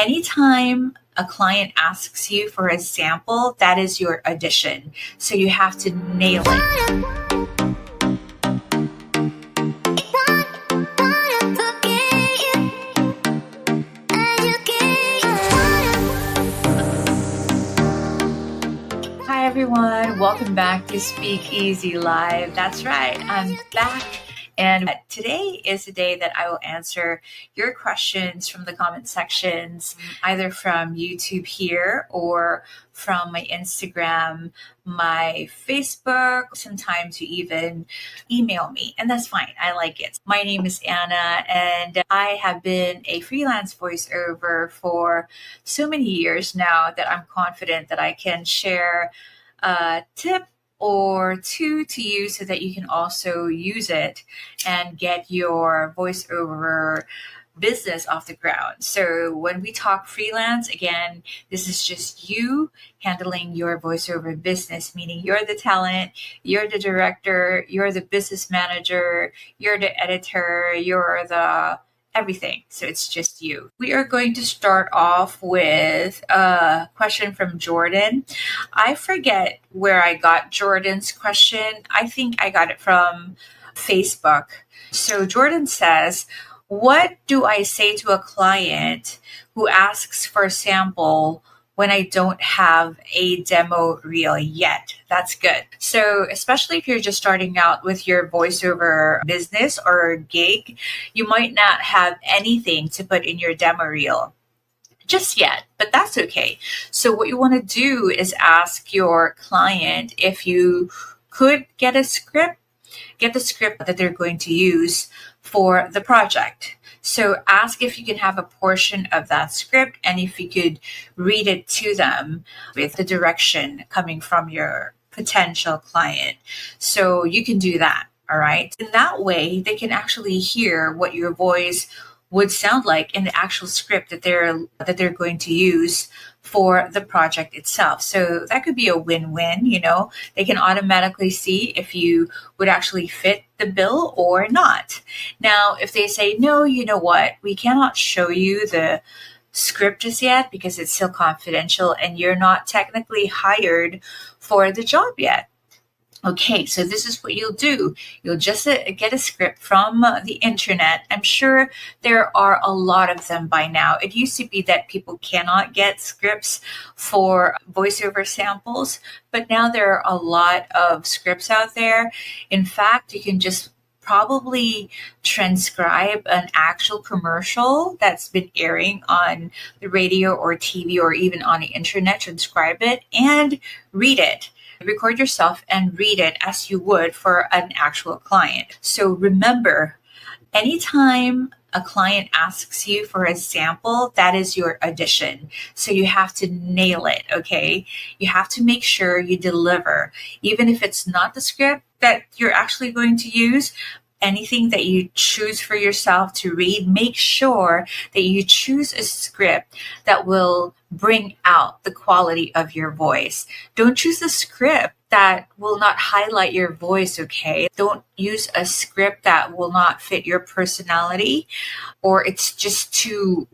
Anytime a client asks you for a sample, that is your audition. So you have to nail it. Hi everyone, welcome back to Speak Easy Live. That's right, I'm back. And today is the day that I will answer your questions from the comment sections, either from YouTube here or from my Instagram, my Facebook. Sometimes you even email me, and that's fine. I like it. My name is Anna, and I have been a freelance voiceover for so many years now that I'm confident that I can share a tip or two to you so that you can also use it and get your voiceover business off the ground. So when we talk freelance, again, this is just you handling your voiceover business, meaning you're the talent, you're the director, you're the business manager, you're the editor, you're the everything. So it's just you. We are going to start off with a question from Jordan. I forget where I got Jordan's question. I think I got it from Facebook. So Jordan says, what do I say to a client who asks for a sample when I don't have a demo reel yet? That's good. So especially if you're just starting out with your voiceover business or gig, you might not have anything to put in your demo reel just yet, but that's okay. So what you want to do is ask your client if you could get the script that they're going to use for the project. So ask if you can have a portion of that script and if you could read it to them with the direction coming from your potential client. So you can do that, all right? In that way, they can actually hear what your voice would sound like in the actual script that they're going to use for the project itself. So that could be a win-win, They can automatically see if you would actually fit the bill or not. Now, if they say, no, you know what, we cannot show you the script just yet because it's still confidential and you're not technically hired for the job yet. Okay, so this is what you'll do. You'll just get a script from the internet. I'm sure there are a lot of them by now. It used to be that people cannot get scripts for voiceover samples, but now there are a lot of scripts out there. In fact, you can just probably transcribe an actual commercial that's been airing on the radio or TV or even on the internet, transcribe it and read it. Record yourself and read it as you would for an actual client. So remember, anytime a client asks you for a sample, that is your audition. So you have to nail it, okay? You have to make sure you deliver. Even if it's not the script that you're actually going to use, anything that you choose for yourself to read, make sure that you choose a script that will bring out the quality of your voice. Don't choose a script that will not highlight your voice, okay? Don't use a script that will not fit your personality or it's just too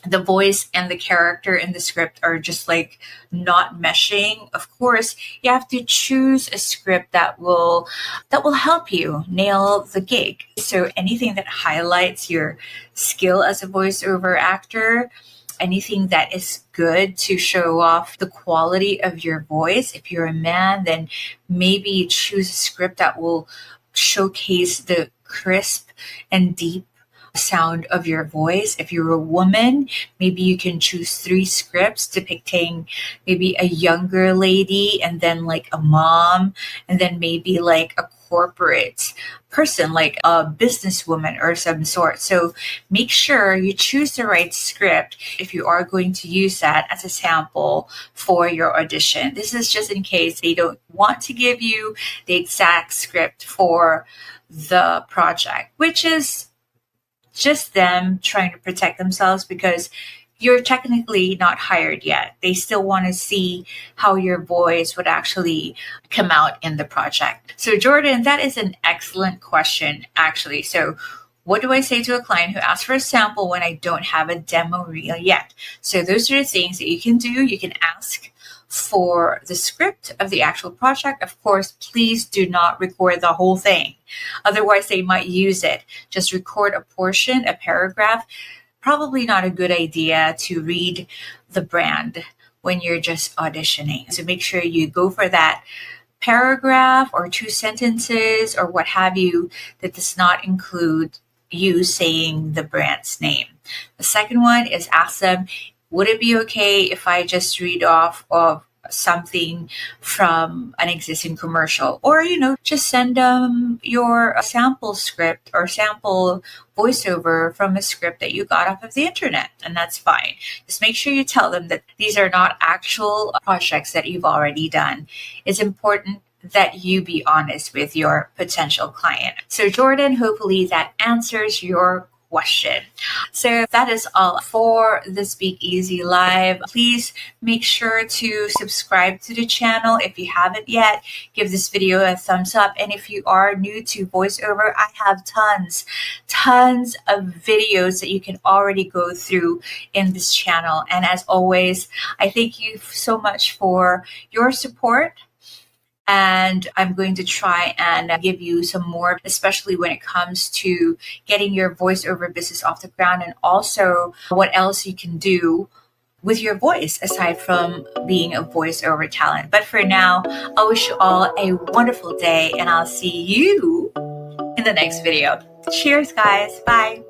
the voice and the character in the script are just like not meshing. Of course, you have to choose a script that will help you nail the gig. So anything that highlights your skill as a voiceover actor, anything that is good to show off the quality of your voice. If you're a man, then maybe choose a script that will showcase the crisp and deep sound of your voice. If you're a woman, maybe you can choose 3 scripts depicting maybe a younger lady and then like a mom and then maybe like a corporate person, like a businesswoman or some sort. So make sure you choose the right script if you are going to use that as a sample for your audition. This is just in case they don't want to give you the exact script for the project, which is just them trying to protect themselves because you're technically not hired yet. They still want to see how your voice would actually come out in the project. So Jordan, that is an excellent question, actually. So What do I say to a client who asks for a sample when I don't have a demo reel yet? So those are the things that you can do. You can ask for the script of the actual project. Of course, please do not record the whole thing. Otherwise, they might use it. Just record a portion, a paragraph. Probably not a good idea to read the brand when you're just auditioning. So make sure you go for that paragraph or 2 sentences or what have you that does not include you saying the brand's name. The second one is ask them, would it be okay if I just read off of something from an existing commercial? Or, just send them your sample script or sample voiceover from a script that you got off of the internet, and that's fine. Just make sure you tell them that these are not actual projects that you've already done. It's important that you be honest with your potential client. So Jordan, hopefully that answers your question. So that is all for the Speak Easy Live. Please make sure to subscribe to the channel if you haven't yet. Give this video a thumbs up. And if you are new to voiceover, I have tons of videos that you can already go through in this channel. And as always, I thank you so much for your support. And I'm going to try and give you some more, especially when it comes to getting your voiceover business off the ground, and also what else you can do with your voice aside from being a voiceover talent. But for now, I wish you all a wonderful day, and I'll see you in the next video. Cheers, guys. Bye.